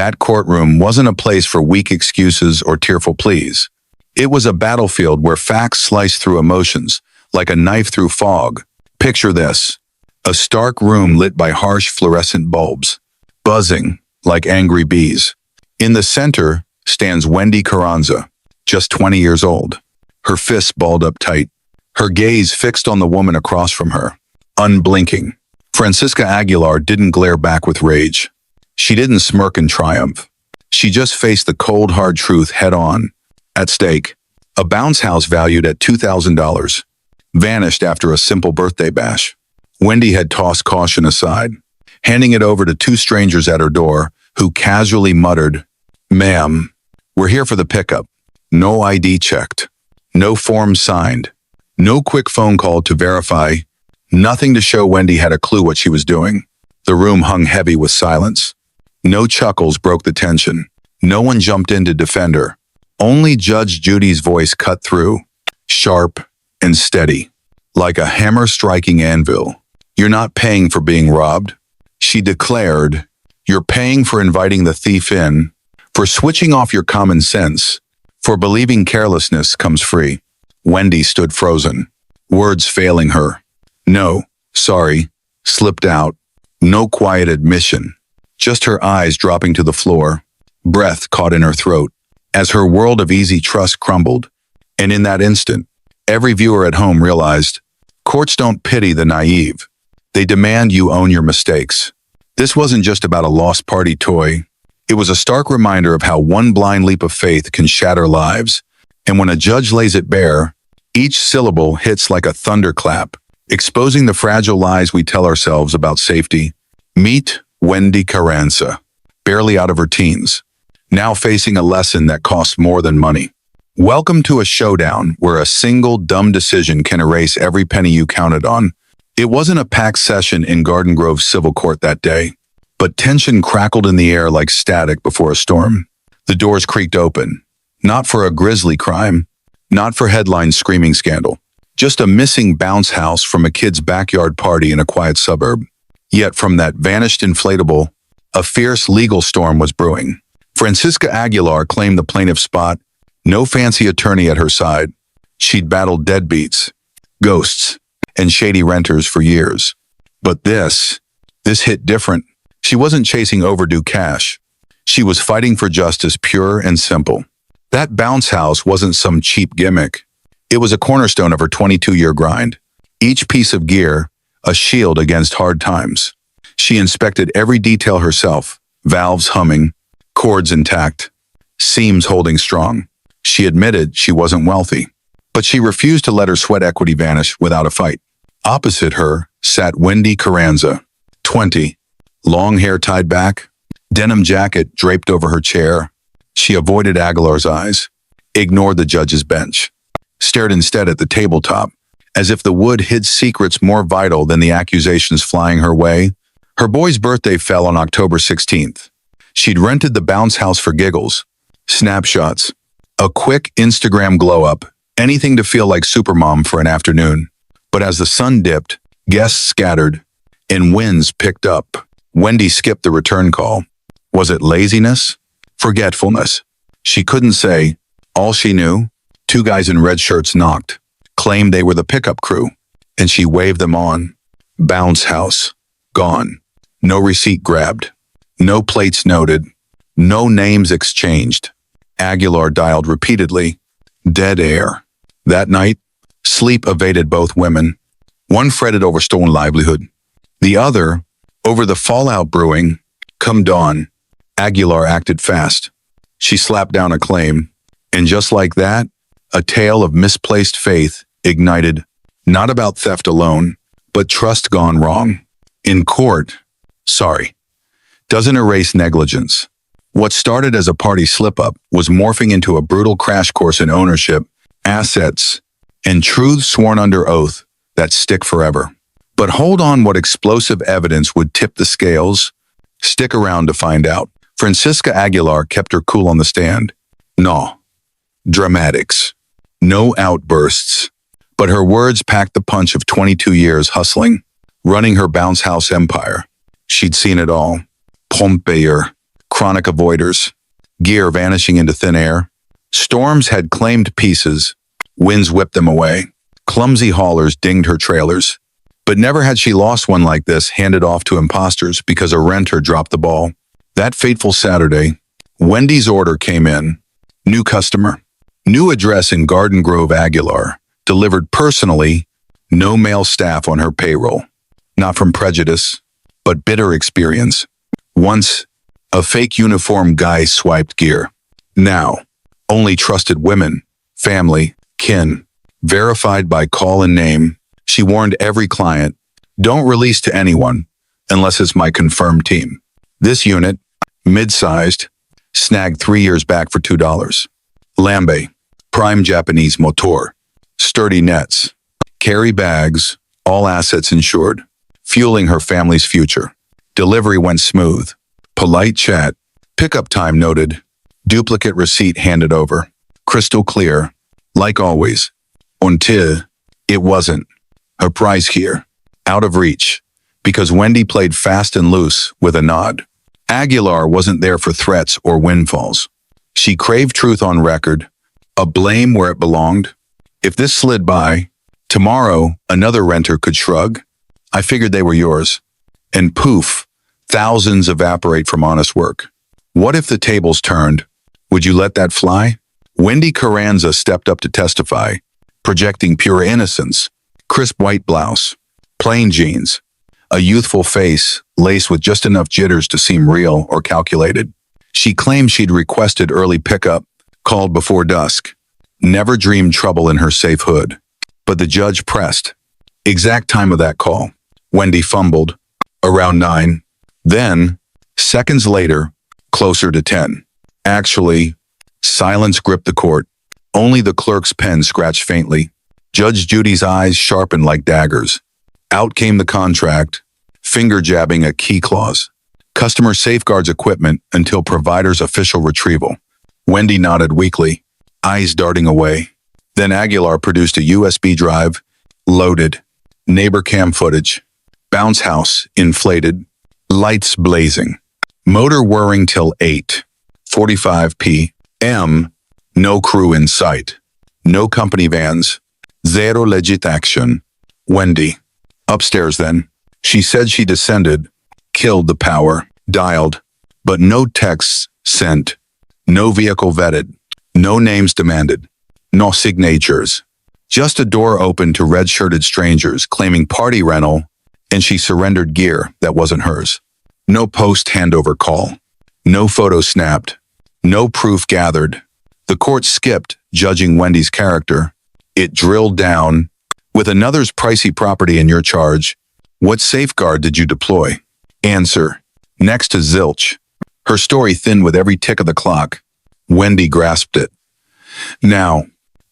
That courtroom wasn't a place for weak excuses or tearful pleas. It was a battlefield where facts sliced through emotions, like a knife through fog. Picture this: a stark room lit by harsh fluorescent bulbs, buzzing like angry bees. In the center stands Wendy Carranza, just 20 years old, her fists balled up tight, her gaze fixed on the woman across from her, unblinking. Francisca Aguilar didn't glare back with rage. She didn't smirk in triumph. She just faced the cold, hard truth head on. At stake, a bounce house valued at $2,000, vanished after a simple birthday bash. Wendy had tossed caution aside, handing it over to two strangers at her door who casually muttered, "Ma'am, we're here for the pickup. No ID checked. No form signed. No quick phone call to verify. Nothing to show Wendy had a clue what she was doing." The room hung heavy with silence. No chuckles broke the tension. No one jumped in to defend her. Only Judge Judy's voice cut through, sharp and steady, like a hammer striking anvil. "You're not paying for being robbed," she declared. "You're paying for inviting the thief in, for switching off your common sense, for believing carelessness comes free." Wendy stood frozen, words failing her. "No, sorry," slipped out. No quiet admission, just her eyes dropping to the floor, breath caught in her throat, as her world of easy trust crumbled. And in that instant, every viewer at home realized, courts don't pity the naive. They demand you own your mistakes. This wasn't just about a lost party toy. It was a stark reminder of how one blind leap of faith can shatter lives. And when a judge lays it bare, each syllable hits like a thunderclap, exposing the fragile lies we tell ourselves about safety. Meet Wendy Carranza, barely out of her teens, now facing a lesson that costs more than money. Welcome to a showdown where a single dumb decision can erase every penny you counted on. It wasn't a packed session in Garden Grove Civil Court that day, but tension crackled in the air like static before a storm. The doors creaked open, not for a grisly crime, not for headline screaming scandal, just a missing bounce house from a kid's backyard party in a quiet suburb. Yet from that vanished inflatable, a fierce legal storm was brewing. Francisca Aguilar claimed the plaintiff's spot, no fancy attorney at her side. She'd battled deadbeats, ghosts, and shady renters for years. But this hit different. She wasn't chasing overdue cash. She was fighting for justice, pure and simple. That bounce house wasn't some cheap gimmick. It was a cornerstone of her 22-year grind. Each piece of gear, a shield against hard times. She inspected every detail herself, valves humming, cords intact, seams holding strong. She admitted she wasn't wealthy, but she refused to let her sweat equity vanish without a fight. Opposite her sat Wendy Carranza, 20, long hair tied back, denim jacket draped over her chair. She avoided Aguilar's eyes, ignored the judge's bench, stared instead at the tabletop, as if the wood hid secrets more vital than the accusations flying her way. Her boy's birthday fell on October 16th. She'd rented the bounce house for giggles, snapshots, a quick Instagram glow-up, anything to feel like supermom for an afternoon. But as the sun dipped, guests scattered, and winds picked up. Wendy skipped the return call. Was it laziness? Forgetfulness? She couldn't say. All she knew, two guys in red shirts knocked, claimed they were the pickup crew, and she waved them on. Bounce house. Gone. No receipt grabbed. No plates noted. No names exchanged. Aguilar dialed repeatedly. Dead air. That night, sleep evaded both women. One fretted over stolen livelihood. The other, over the fallout brewing. Come dawn, Aguilar acted fast. She slapped down a claim, and just like that, a tale of misplaced faith ignited, not about theft alone, but trust gone wrong. In court, doesn't erase negligence. What started as a party slip-up was morphing into a brutal crash course in ownership, assets, and truths sworn under oath that stick forever. But hold on, what explosive evidence would tip the scales? Stick around to find out. Francisca Aguilar kept her cool on the stand. No dramatics, no outbursts, but her words packed the punch of 22 years hustling, running her bounce house empire. She'd seen it all. Pompeyer, chronic avoiders, gear vanishing into thin air. Storms had claimed pieces, winds whipped them away. Clumsy haulers dinged her trailers. But never had she lost one like this handed off to imposters because a renter dropped the ball. That fateful Saturday, Wendy's order came in. New customer. New address in Garden Grove, Aguilar. Delivered personally. No male staff on her payroll. Not from prejudice, but bitter experience. Once, a fake uniform guy swiped gear. Now, only trusted women, family, kin. Verified by call and name. She warned every client, don't release to anyone unless it's my confirmed team. This unit, mid-sized, snagged 3 years back for $2. Lambe, prime Japanese motor, sturdy nets, carry bags, all assets insured, fueling her family's future. Delivery went smooth. Polite chat, pickup time noted, duplicate receipt handed over. Crystal clear, like always. Until it wasn't. Her price here, out of reach, because Wendy played fast and loose with a nod. Aguilar wasn't there for threats or windfalls. She craved truth on record, a blame where it belonged. If this slid by, tomorrow another renter could shrug. I figured they were yours. And poof, thousands evaporate from honest work. What if the tables turned? Would you let that fly? Wendy Carranza stepped up to testify, projecting pure innocence. Crisp white blouse, plain jeans, a youthful face laced with just enough jitters to seem real or calculated. She claimed she'd requested early pickup, called before dusk, never dreamed trouble in her safe hood. But the judge pressed. Exact time of that call. Wendy fumbled. Around 9. Then, seconds later, closer to 10. Actually, silence gripped the court. Only the clerk's pen scratched faintly. Judge Judy's eyes sharpened like daggers. Out came the contract, finger jabbing a key clause. Customer safeguards equipment until provider's official retrieval. Wendy nodded weakly, eyes darting away. Then Aguilar produced a USB drive, loaded. Neighbor cam footage. Bounce house, inflated. Lights blazing. Motor whirring till 8:45 p.m. No crew in sight. No company vans. Zero legit action. Wendy. Upstairs then. She said she descended, killed the power, dialed, but no texts sent, no vehicle vetted, no names demanded, no signatures. Just a door open to red-shirted strangers claiming party rental, and she surrendered gear that wasn't hers. No post-handover call, no photo snapped, no proof gathered. The court skipped judging Wendy's character. It drilled down. With another's pricey property in your charge, what safeguard did you deploy? Answer. Next to zilch. Her story thinned with every tick of the clock. Wendy grasped it. Now,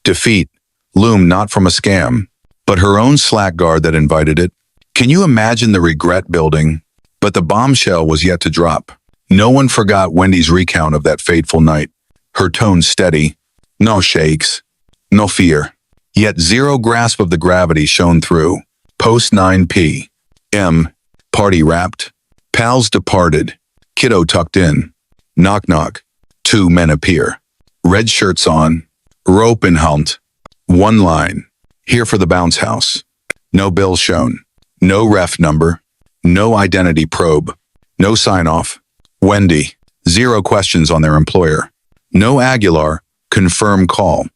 defeat loomed not from a scam, but her own slackguard that invited it. Can you imagine the regret building? But the bombshell was yet to drop. No one forgot Wendy's recount of that fateful night. Her tone steady. No shakes. No fear. Yet zero grasp of the gravity shone through. Post 9 p.m. Party wrapped. Pals departed. Kiddo tucked in. Knock knock. 2 men appear. Red shirts on. Rope in hand. One line. Here for the bounce house. No bill shown. No ref number. No identity probe. No sign-off. Wendy. Zero questions on their employer. No Aguilar. Confirm call.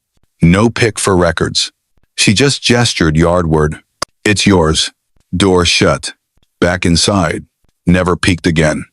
No pick for records. She just gestured yardward. It's yours. Door shut. Back inside. Never peeked again.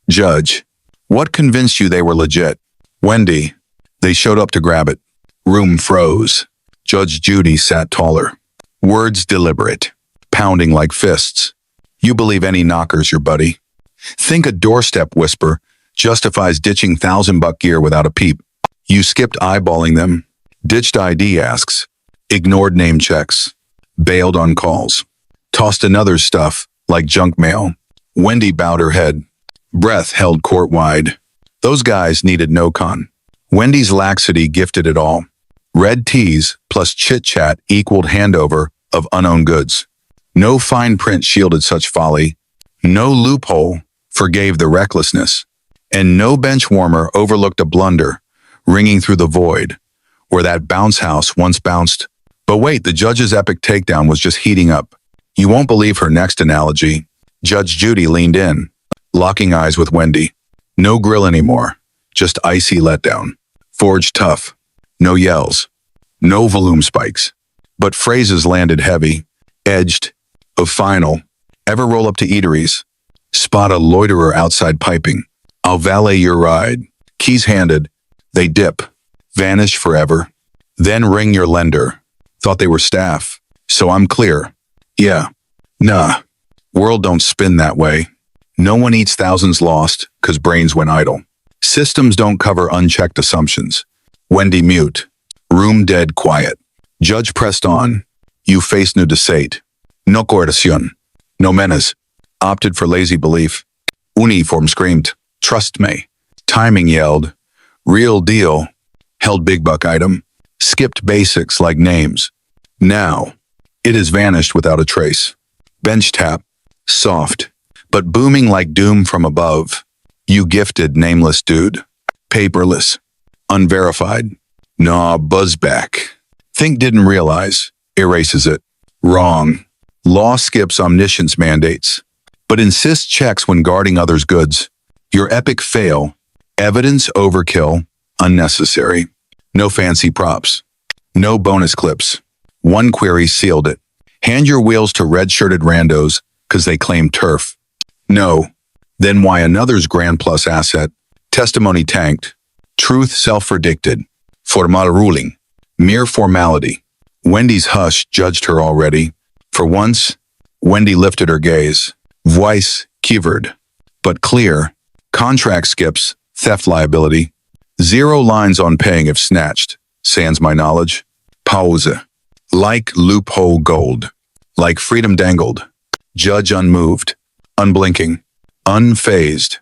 Judge. What convinced you they were legit? Wendy. They showed up to grab it. Room froze. Judge Judy sat taller. Words deliberate. Pounding like fists. You believe any knocker's your buddy. Think a doorstep whisper justifies ditching $1,000 gear without a peep. You skipped eyeballing them. Ditched ID asks, ignored name checks, bailed on calls, tossed another stuff like junk mail. Wendy bowed her head, breath held court wide. Those guys needed no con. Wendy's laxity gifted it all. Red teas plus chit-chat equaled handover of unowned goods. No fine print shielded such folly. No loophole forgave the recklessness. And no bench warmer overlooked a blunder, ringing through the void, where that bounce house once bounced. But wait, the judge's epic takedown was just heating up. You won't believe her next analogy. Judge Judy leaned in, locking eyes with Wendy. No grill anymore, just icy letdown. Forged tough. No yells. No volume spikes. But phrases landed heavy, edged, of final. Ever roll up to eateries? Spot a loiterer outside piping. I'll valet your ride. Keys handed. They dip. Vanish forever. Then ring your lender. Thought they were staff. So I'm clear. Yeah. Nah. World don't spin that way. No one eats thousands lost, 'cause brains went idle. Systems don't cover unchecked assumptions. Wendy mute. Room dead quiet. Judge pressed on. You face no debate. No coercion. No menace. Opted for lazy belief. Uniform screamed. Trust me. Timing yelled. Real deal. Held big buck item. Skipped basics like names. Now, it has vanished without a trace. Bench tap. Soft. But booming like doom from above. You gifted nameless dude. Paperless. Unverified. Nah, buzzback. Think didn't realize. Erases it. Wrong. Law skips omniscience mandates, but insists checks when guarding others' goods. Your epic fail. Evidence overkill. Unnecessary. No fancy props. No bonus clips. One query sealed it. Hand your wheels to red-shirted randos, 'cause they claim turf. No. Then why another's grand plus asset? Testimony tanked. Truth self-verdicted. Formal ruling. Mere formality. Wendy's hush judged her already. For once, Wendy lifted her gaze. Voice quivered. But clear. Contract skips. Theft liability. 0 lines on paying if snatched. Sans my knowledge. Pause. Like loophole gold. Like freedom dangled. Judge unmoved. Unblinking. Unfazed.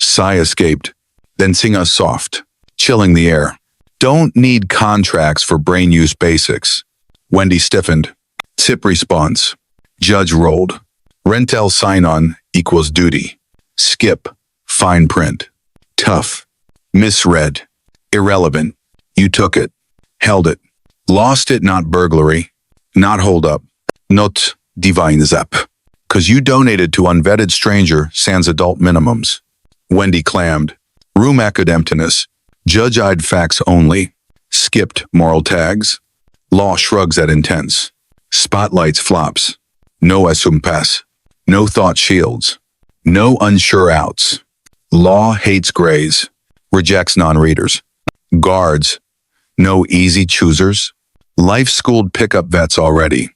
Sigh escaped. Then sing us soft. Chilling the air. Don't need contracts for brain use basics. Wendy stiffened. Tip response. Judge rolled. Rental sign-on equals duty. Skip. Fine print. Tough. Misread. Irrelevant. You took it. Held it. Lost it, not burglary. Not hold up. Not divine zap. 'Cause you donated to unvetted stranger sans adult minimums. Wendy clammed. Room echoed emptiness. Judge-eyed facts only. Skipped moral tags. Law shrugs at intense. Spotlights flops. No assume pass. No thought shields. No unsure outs. Law hates grays. Rejects non-readers. Guards. No easy choosers. Life-schooled pickup vets already.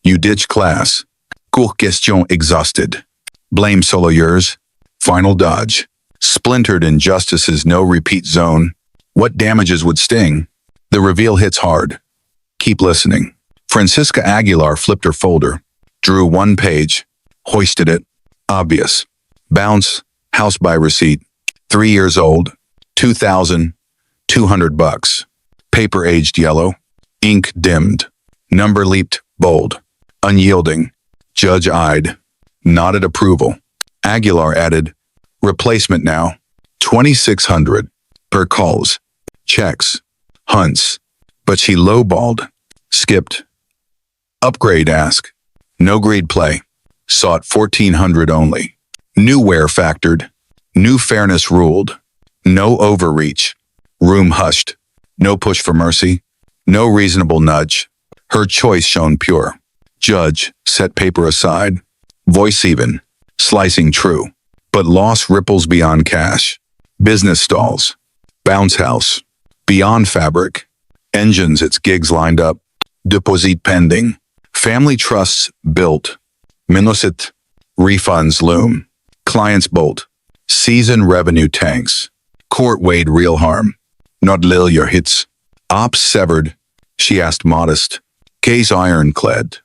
You ditch class. Cour question exhausted. Blame solo yours. Final dodge. Splintered injustice's no-repeat zone. What damages would sting? The reveal hits hard. Keep listening. Francisca Aguilar flipped her folder. Drew one page. Hoisted it. Obvious. Bounce. House by receipt. 3 years old. $2,200. Paper aged yellow. Ink dimmed. Number leaped bold. Unyielding. Judge eyed. Nodded approval. Aguilar added. Replacement now. 2,600. Per calls. Checks. Hunts. But she lowballed. Skipped. Upgrade ask. No greed play. Sought 1,400 only. New wear factored. New fairness ruled. No overreach. Room hushed. No push for mercy. No reasonable nudge. Her choice shown pure. Judge set paper aside. Voice even. Slicing true. But loss ripples beyond cash. Business stalls. Bounce house. Beyond fabric. Engines its gigs lined up. Deposit pending. Family trusts built. Minusit. Refunds loom. Clients bolt. Season revenue tanks. Court weighed real harm. Not lil your hits. Ops severed. She asked modest. Case ironclad.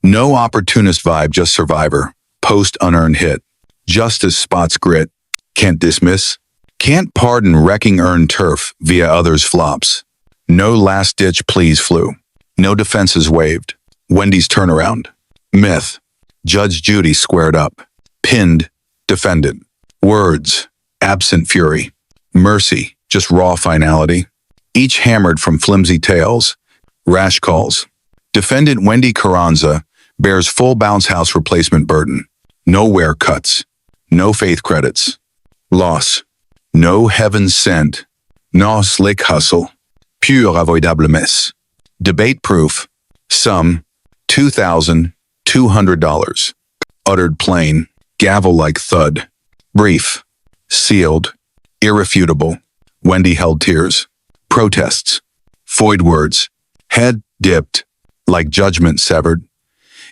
No opportunist vibe, just survivor. Post unearned hit. Justice spots grit. Can't dismiss. Can't pardon wrecking earned turf via others' flops. No last-ditch pleas flew. No defenses waived. Wendy's turnaround. Myth. Judge Judy squared up. Pinned. Defendant. Words. absent fury. Mercy, just raw finality. Each hammered from flimsy tales, rash calls. Defendant Wendy Carranza bears full bounce house replacement burden. No wear cuts. No faith credits. Loss. No heaven sent. No slick hustle. Pure avoidable mess. Debate proof. Sum $2,200. Uttered plain. Gavel-like thud. Brief. Sealed. Irrefutable. Wendy held tears. Protests. Void words. Head dipped. Like judgment severed.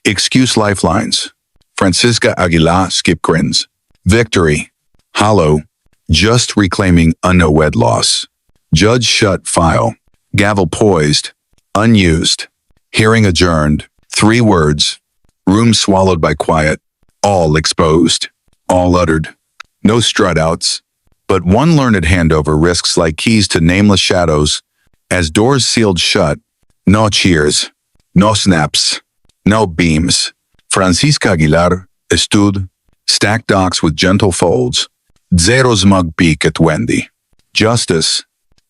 Excuse lifelines. Francisca Aguilar skip grins. Victory. Hollow. Just reclaiming unawed loss. Judge shut file. Gavel poised. Unused. Hearing adjourned. 3 words. Room swallowed by quiet. All exposed. All uttered. No strut outs. But one learned handover risks like keys to nameless shadows. As doors sealed shut. No cheers. No snaps. No beams. Francisca Aguilar stood. Stacked docks with gentle folds. Zero smug peek at Wendy. Justice.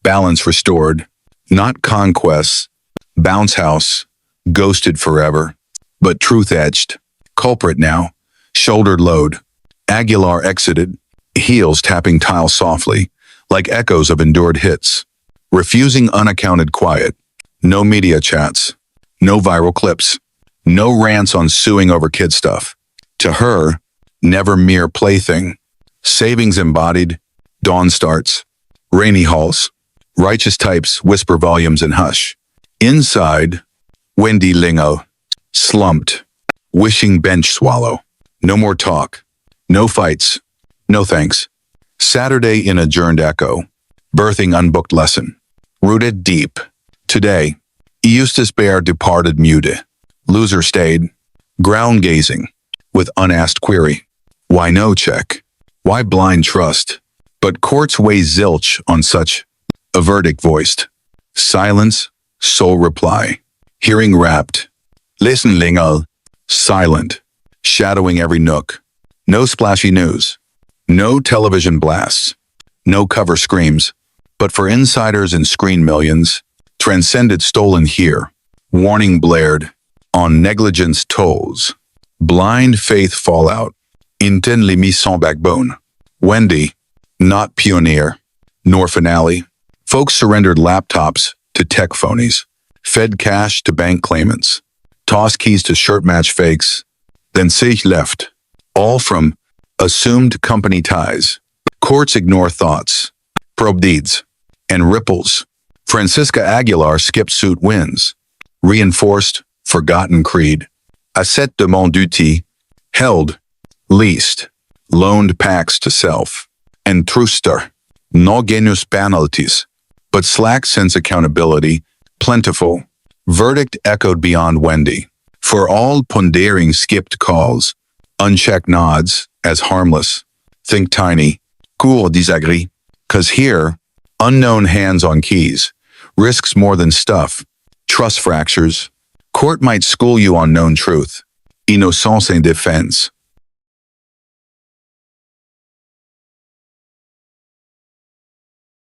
Balance restored. Not conquests. Bounce house. Ghosted forever. But truth etched. Culprit now. Shouldered load. Aguilar exited. Heels tapping tile softly. Like echoes of endured hits. Refusing unaccounted quiet. No media chats. No viral clips. No rants on suing over kid stuff. To her, never mere plaything. Savings embodied. Dawn starts. Rainy halls. Righteous types whisper volumes in hush. Inside, Wendy lingo. Slumped. Wishing bench swallow. No more talk. No fights. No thanks. Saturday in adjourned echo. Birthing unbooked lesson. Rooted deep. Today, Eustace Bear departed muted. Loser stayed. Ground gazing. With unasked query. Why no check? Why blind trust? But courts weigh zilch on such. A verdict voiced. Silence. Sole reply. Hearing wrapped. Listen lingo. Silent. Shadowing every nook. No splashy news. No television blasts. No cover screams. But for insiders and screen millions, transcended stolen here. Warning blared. On negligence tolls. Blind faith fallout. Inten les mis sans backbone. Wendy. Not pioneer. Nor finale. Folks surrendered laptops to tech phonies. Fed cash to bank claimants. Tossed keys to shirt match fakes. Then sich left. All from assumed company ties. Courts ignore thoughts. Probe deeds. And ripples. Francisca Aguilar skipped suit wins. Reinforced, forgotten creed. Asset de mon duty. Held. Leased. Loaned packs to self. And truster. No genus penalties. But slack sense accountability. Plentiful. Verdict echoed beyond Wendy. For all pondering skipped calls. Unchecked nods, as harmless. Think tiny. Cool disagree. 'Cause here, unknown hands on keys. Risks more than stuff. Trust fractures. Court might school you on known truth. Innocence en defense.